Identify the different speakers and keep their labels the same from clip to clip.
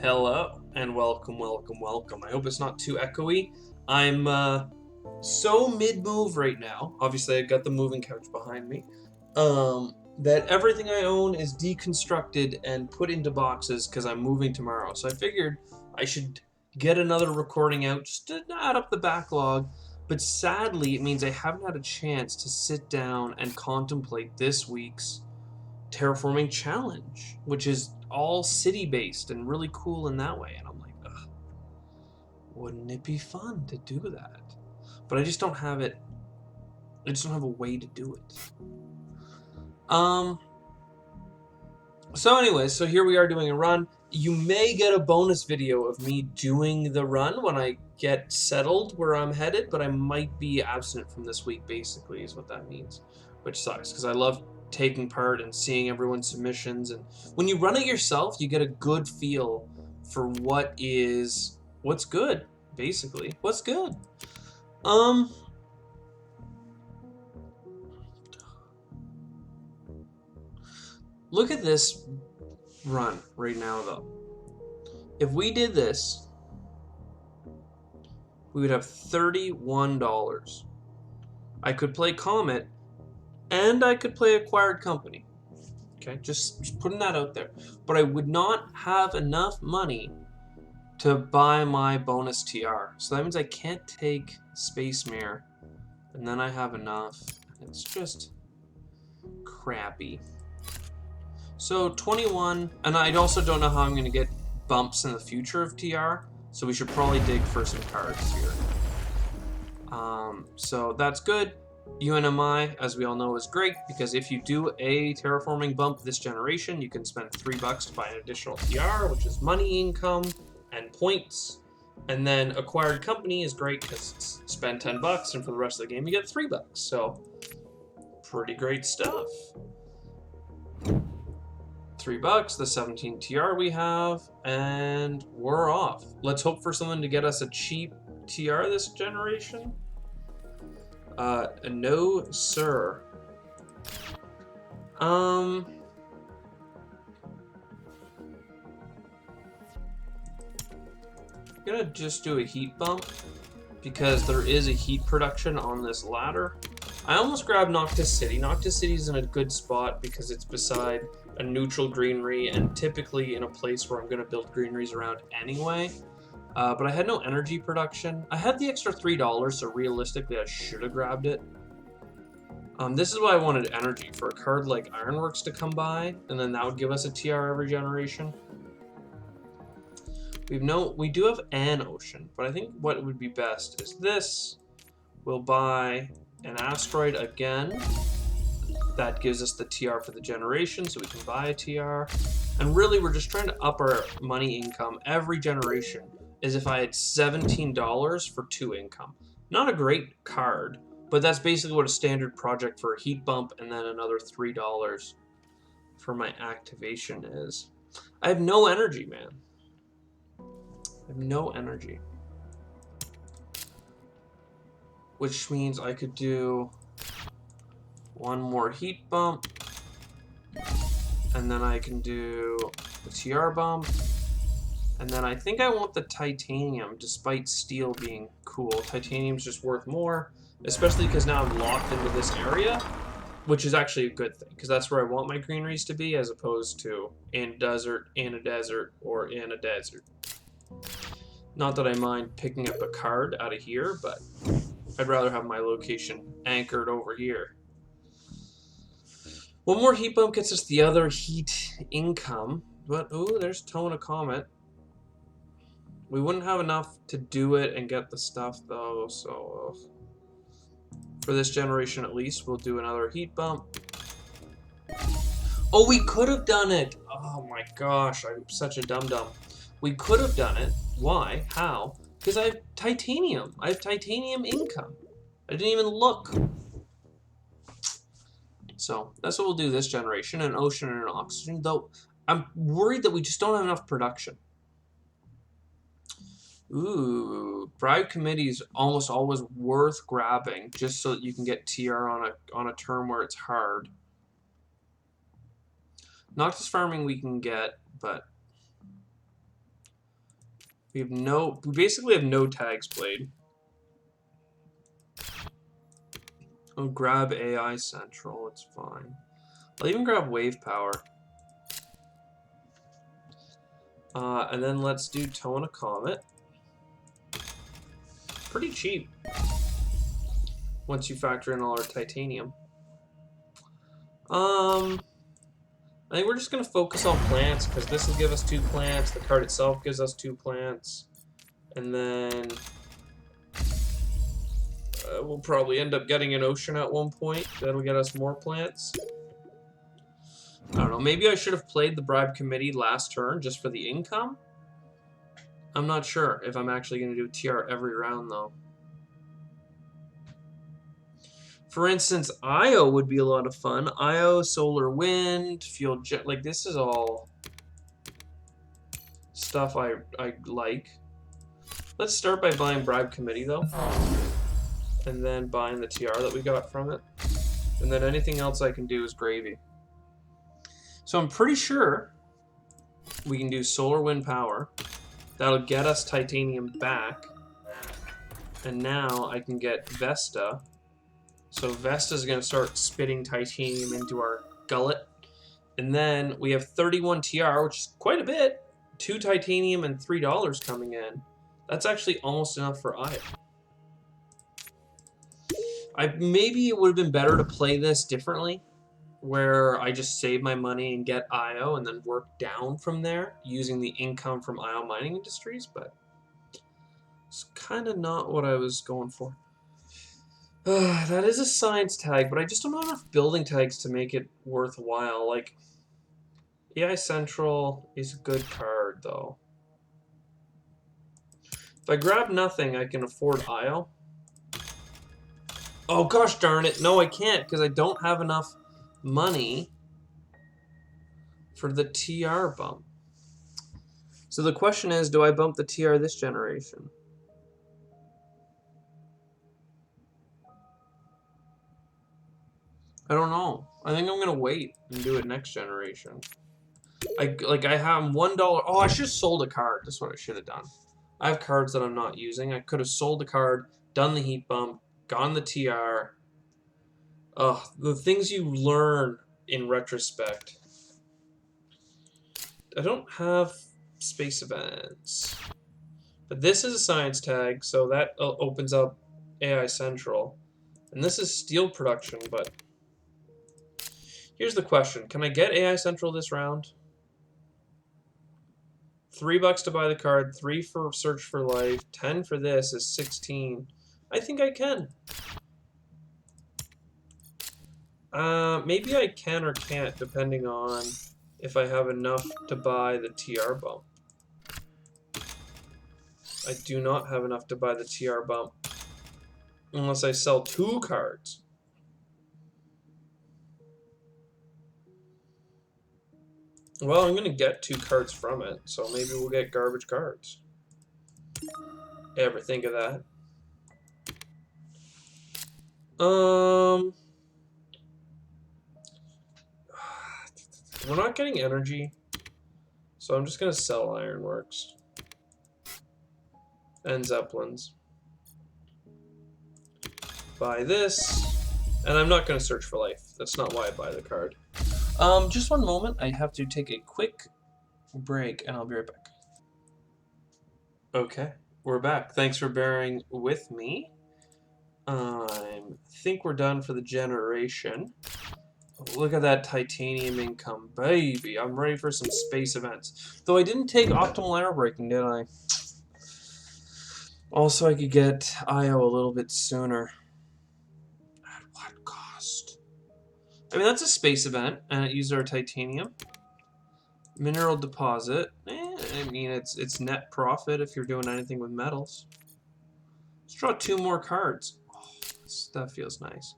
Speaker 1: Hello and welcome, welcome, welcome. I hope it's not too echoey. I'm so mid-move right now. Obviously, I got the moving couch behind me. That everything I own is deconstructed and put into boxes because I'm moving tomorrow. So I figured I should get another recording out just to add up the backlog. But sadly, it means I haven't had a chance to sit down and contemplate this week's Terraforming challenge, which is all city based and really cool in that way. And I'm like, ugh, wouldn't it be fun to do that? But I just don't have it. I just don't have a way to do it. So anyways, so here we are doing a run. You may get a bonus video of me doing the run when I get settled where I'm headed, but I might be absent from this week, basically, is what that means. Which sucks, because I love taking part and seeing everyone's submissions. And when you run it yourself, you get a good feel for what's good, basically. What's good? Look at this run right now, though. If we did this, we would have $31. I could play Comet, and I could play Acquired Company. Okay, just putting that out there. But I would not have enough money to buy my bonus TR. So that means I can't take Space Mirror, and then I have enough. It's just crappy. So 21, and I also don't know how I'm going to get bumps in the future of TR, so we should probably dig for some cards here. So that's good. UNMI, as we all know, is great, because if you do a terraforming bump this generation, you can spend $3 to buy an additional TR, which is money income and points. And then Acquired Company is great because it's spend $10, and for the rest of the game you get $3. So pretty great stuff. $3, the 17 TR we have, and we're off. Let's hope for something to get us a cheap TR this generation. No, sir. I'm gonna just do a heat bump because there is a heat production on this ladder. I almost grabbed Noctis City. Noctis City is in a good spot because it's beside a neutral greenery and typically in a place where I'm going to build greeneries around anyway. But I had no energy production. I had the extra $3, so realistically I should have grabbed it. This is why I wanted energy, for a card like Ironworks to come by, and then that would give us a TR every generation. We do have an ocean, but I think what would be best is this. We'll buy an asteroid again. That gives us the TR for the generation, so we can buy a TR. And really, we're just trying to up our money income every generation, as if I had $17 for 2 income. Not a great card, but that's basically what a standard project for a heat bump and then another $3 for my activation is. I have no energy, man. I have no energy. Which means I could do one more heat bump, and then I can do a TR bump, and then I think I want the titanium, despite steel being cool. Titanium's just worth more, especially because now I'm locked into this area, which is actually a good thing, because that's where I want my greeneries to be, as opposed to in a desert, or in a desert. Not that I mind picking up a card out of here, but I'd rather have my location anchored over here. One more heat bump gets us the other heat income, but ooh, there's towing a comet. We wouldn't have enough to do it and get the stuff though, so for this generation at least, we'll do another heat bump. Oh, we could have done it! Oh my gosh, I'm such a dum-dum. We could have done it. Why? How? Because I have titanium. I have titanium income. I didn't even look. So that's what we'll do this generation, an ocean and an oxygen, though I'm worried that we just don't have enough production. Ooh, bribe committee is almost always worth grabbing just so that you can get TR on a term where it's hard. Noctis farming we can get, but We basically have no tags played. I'll grab AI Central, it's fine. I'll even grab Wave Power. And then let's do Toe and a Comet. Pretty cheap. Once you factor in all our titanium. I think we're just going to focus on plants, because this will give us 2 plants. The card itself gives us 2 plants. And then we'll probably end up getting an ocean at one point. That'll get us more plants. I don't know. Maybe I should have played the Bribe Committee last turn just for the income. I'm not sure if I'm actually going to do TR every round, though. For instance, IO would be a lot of fun. IO, Solar Wind, Fuel Jet. Like, this is all stuff I like. Let's start by buying Bribe Committee, though. And then buying the TR that we got from it. And then anything else I can do is gravy. So I'm pretty sure we can do Solar Wind Power. That'll get us titanium back. And now I can get Vesta. So Vesta's going to start spitting titanium into our gullet. And then we have 31 TR, which is quite a bit. 2 titanium and $3 coming in. That's actually almost enough for IO. Maybe it would have been better to play this differently, where I just save my money and get IO and then work down from there using the income from IO Mining Industries, but it's kind of not what I was going for. That is a science tag, but I just don't have enough building tags to make it worthwhile. Like, AI Central is a good card, though. If I grab nothing, I can afford IO. Oh, gosh darn it. No, I can't, because I don't have enough money for the TR bump. So the question is, do I bump the TR this generation? I don't know. I think I'm gonna wait and do it next generation. I have $1. Oh, I should have sold a card. That's what I should have done. I have cards that I'm not using. I could have sold the card, done the heat bump, gone the TR. Ugh, the things you learn in retrospect. I don't have space events. But this is a science tag, so that opens up AI Central. And this is steel production, but here's the question. Can I get AI Central this round? $3 to buy the card, 3 for Search for Life, 10 for this is 16. I think I can. Maybe I can or can't, depending on if I have enough to buy the TR bump. I do not have enough to buy the TR bump. Unless I sell 2 cards. Well, I'm going to get 2 cards from it, so maybe we'll get garbage cards. Ever think of that? We're not getting energy, so I'm just going to sell Ironworks. And Zeppelins. Buy this, and I'm not going to search for life. That's not why I buy the card. Just one moment. I have to take a quick break, and I'll be right back. Okay, we're back. Thanks for bearing with me. I think we're done for the generation. Look at that titanium income, baby. I'm ready for some space events. Though I didn't take optimal air braking, did I? Also, I could get IO a little bit sooner. At what cost? I mean, that's a space event, and it uses our titanium. Mineral deposit. I mean, it's net profit if you're doing anything with metals. Let's draw 2 more cards. Oh, that feels nice.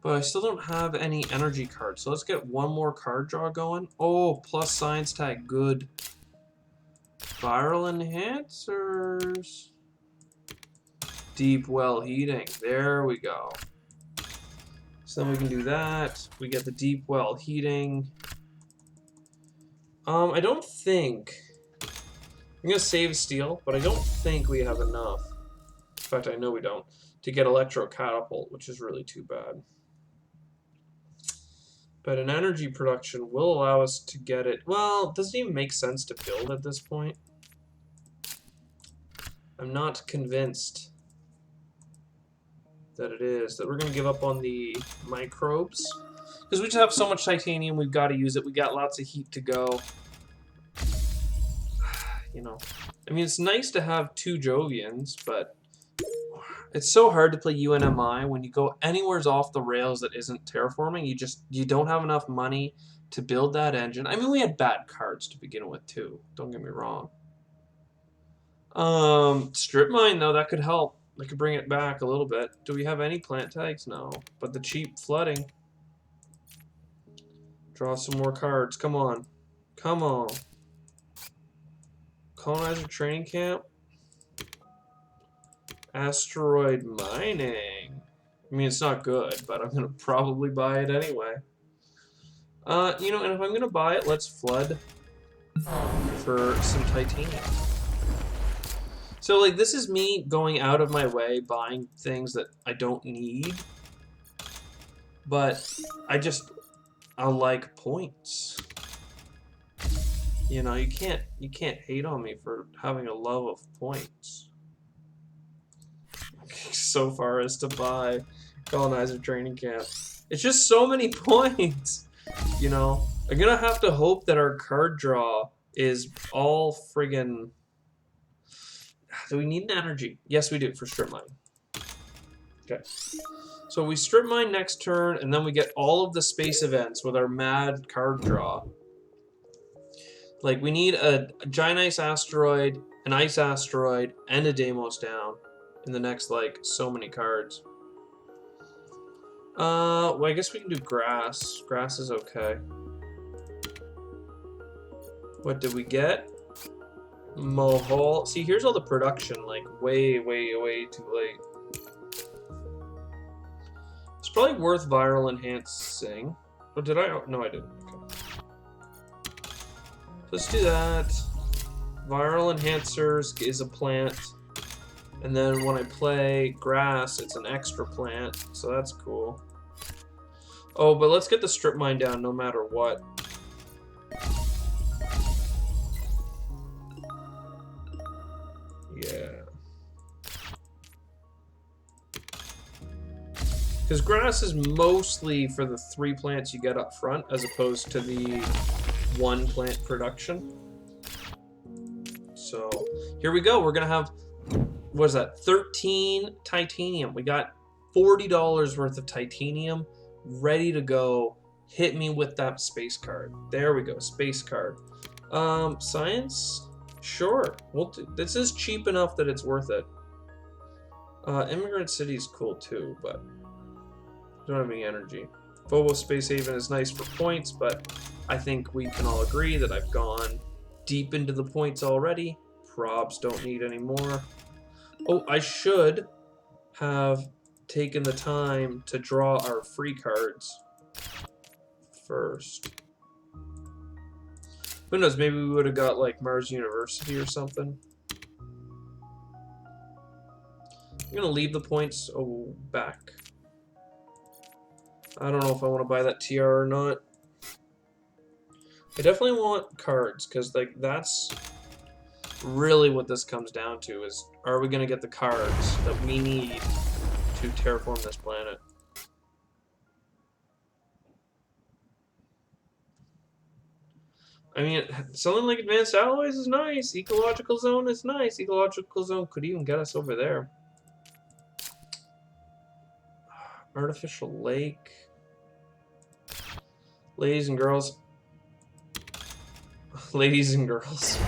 Speaker 1: But I still don't have any energy cards, so let's get 1 more card draw going. Oh, plus science tag, good. Viral enhancers. Deep well heating, there we go. So then we can do that. We get the deep well heating. I don't think I'm gonna save steel, but I don't think we have enough. In fact, I know we don't, to get electro catapult, which is really too bad. But an energy production will allow us to get it. Well, it doesn't even make sense to build at this point. I'm not convinced that it is. That we're going to give up on the microbes. Because we just have so much titanium, we've got to use it. We got lots of heat to go. You know. I mean, it's nice to have 2 Jovians, but it's so hard to play UNMI when you go anywheres off the rails that isn't terraforming. You don't have enough money to build that engine. I mean, we had bad cards to begin with too. Don't get me wrong. Strip mine though, that could help. I could bring it back a little bit. Do we have any plant tags? No. But the cheap flooding. Draw some more cards. Come on. Come on. Colonizer training camp. Asteroid mining. I mean, it's not good, but I'm going to probably buy it anyway. You know, and if I'm going to buy it, let's flood for some titanium. So, like, this is me going out of my way, buying things that I don't need. But I like points. You know, you can't hate on me for having a love of points. So far as to buy colonizer training camp. It's just so many points. You know, I'm gonna have to hope that our card draw is all friggin'. Do we need an energy? Yes, we do for strip mine. Okay. So we strip mine next turn, and then we get all of the space events with our mad card draw. Like, we need a giant ice asteroid, an ice asteroid, and a Deimos down in the next, like, so many cards. Well, I guess we can do grass. Grass is okay. What did we get? Mohol. See, here's all the production, like, way, way, way too late. It's probably worth viral enhancing. Oh, did I? No, I didn't. Okay. Let's do that. Viral enhancers is a plant. And then when I play grass, it's an extra plant. So that's cool. Oh, but let's get the strip mine down no matter what. Yeah. Because grass is mostly for the 3 plants you get up front, as opposed to the 1 plant production. So, here we go. We're going to have, what is that, 13 titanium. We got $40 worth of titanium ready to go. Hit me with that space card. There we go, space card. Science? Sure. This is cheap enough that it's worth it. Immigrant City is cool too, but I don't have any energy. Phobos Space Haven is nice for points, but I think we can all agree that I've gone deep into the points already. Probs don't need any more. Oh, I should have taken the time to draw our free cards first. Who knows, maybe we would have got like Mars University or something. I'm gonna leave the points back. I don't know if I want to buy that TR or not. I definitely want cards, because like that's really what this comes down to, is are we gonna get the cards that we need to terraform this planet? I mean, something like Advanced Alloys is nice. Ecological Zone is nice. Ecological Zone could even get us over there. Artificial Lake. Ladies and girls. Ladies and girls.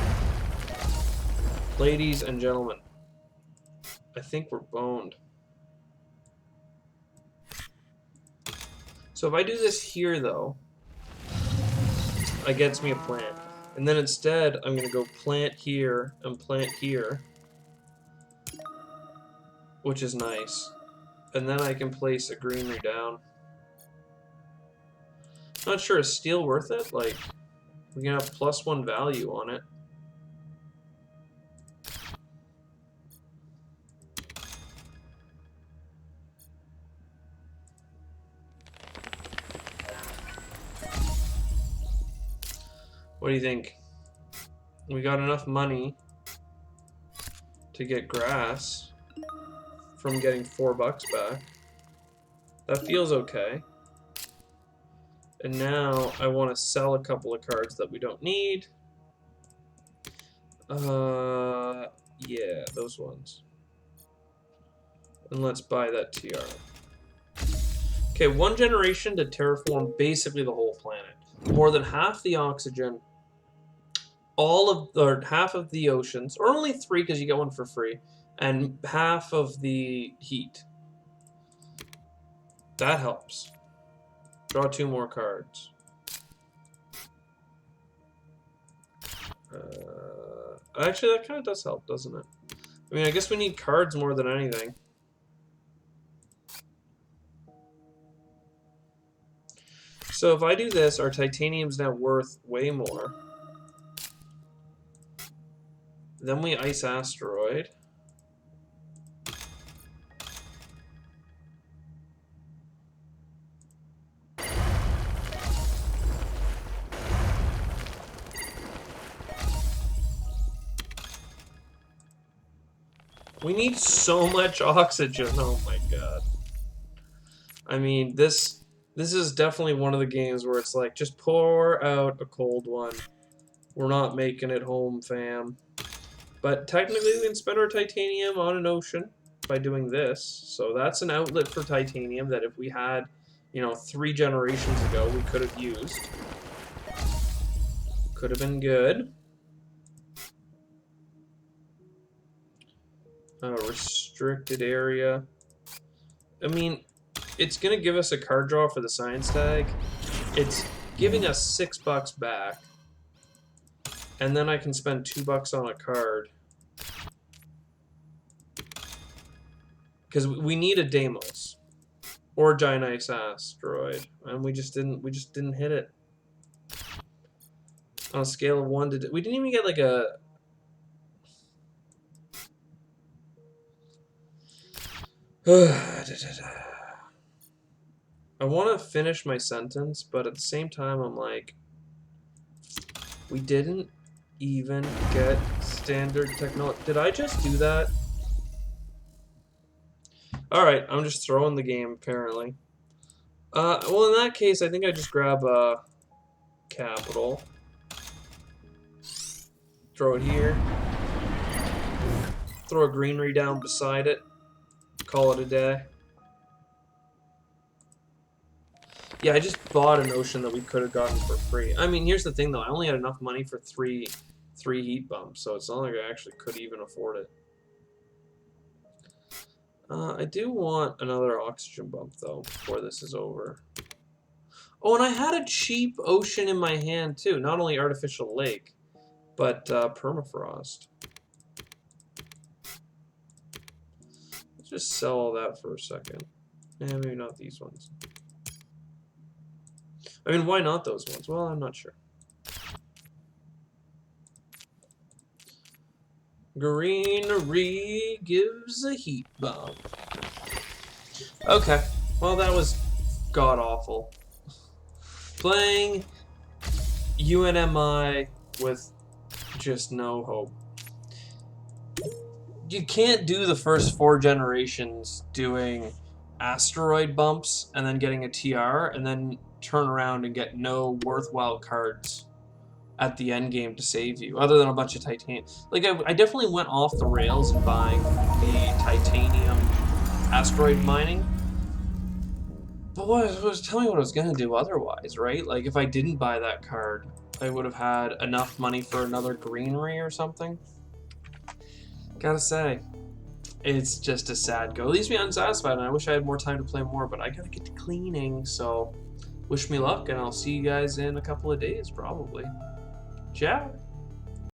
Speaker 1: Ladies and gentlemen. I think we're boned. So if I do this here, though, it gets me a plant. And then instead, I'm going to go plant here and plant here. Which is nice. And then I can place a greenery down. Not sure, is steel worth it? Like, we're going to have +1 value on it. What do you think? We got enough money to get grass from getting $4 back. That feels okay. And now I want to sell a couple of cards that we don't need. Yeah, those ones. And let's buy that TR. Okay, 1 generation to terraform basically the whole planet. More than half the oxygen, half of the oceans, or only 3 because you get one for free, and half of the heat. That helps. Draw 2 more cards. Actually, that kind of does help, doesn't it? I mean, I guess we need cards more than anything. So if I do this, our titanium's now worth way more. Then we ice asteroid. We need so much oxygen. Oh my god. I mean, this is definitely one of the games where it's like, just pour out a cold one. We're not making it home, fam. But technically we can spend our titanium on an ocean by doing this. So that's an outlet for titanium that if we had, you know, 3 generations ago, we could have used. Could have been good. Restricted area. I mean, it's going to give us a card draw for the science tag. It's giving us $6 back. And then I can spend $2 on a card. Because we need a Deimos. Or a giant ice asteroid. And we just didn't hit it. On a scale of 1 to... We didn't even get like a... I want to finish my sentence, but at the same time, I'm like, we didn't even get standard technology. Did I just do that? Alright, I'm just throwing the game, apparently. Well, in that case, I think I just grab a capital. Throw it here. Throw a greenery down beside it. Call it a day. Yeah, I just bought an ocean that we could have gotten for free. I mean, here's the thing, though. I only had enough money for three heat bumps, so it's not like I actually could even afford it. I do want another oxygen bump, though, before this is over. Oh, and I had a cheap ocean in my hand, too. Not only artificial lake, but permafrost. Let's just sell all that for a second. Yeah, maybe not these ones. I mean, why not those ones? Well, I'm not sure. Greenery gives a heat bump. Okay, well, that was god-awful. Playing UNMI with just no hope. You can't do the first 4 generations doing asteroid bumps and then getting a TR and then turn around and get no worthwhile cards at the end game to save you, other than a bunch of titanium. Like, I definitely went off the rails in buying the titanium asteroid mining. But tell me what I was going to do otherwise, right? Like, if I didn't buy that card, I would have had enough money for another greenery or something. Gotta say, it's just a sad go. It leaves me unsatisfied, and I wish I had more time to play more, but I gotta get to cleaning, so wish me luck, and I'll see you guys in a couple of days, probably. Ciao!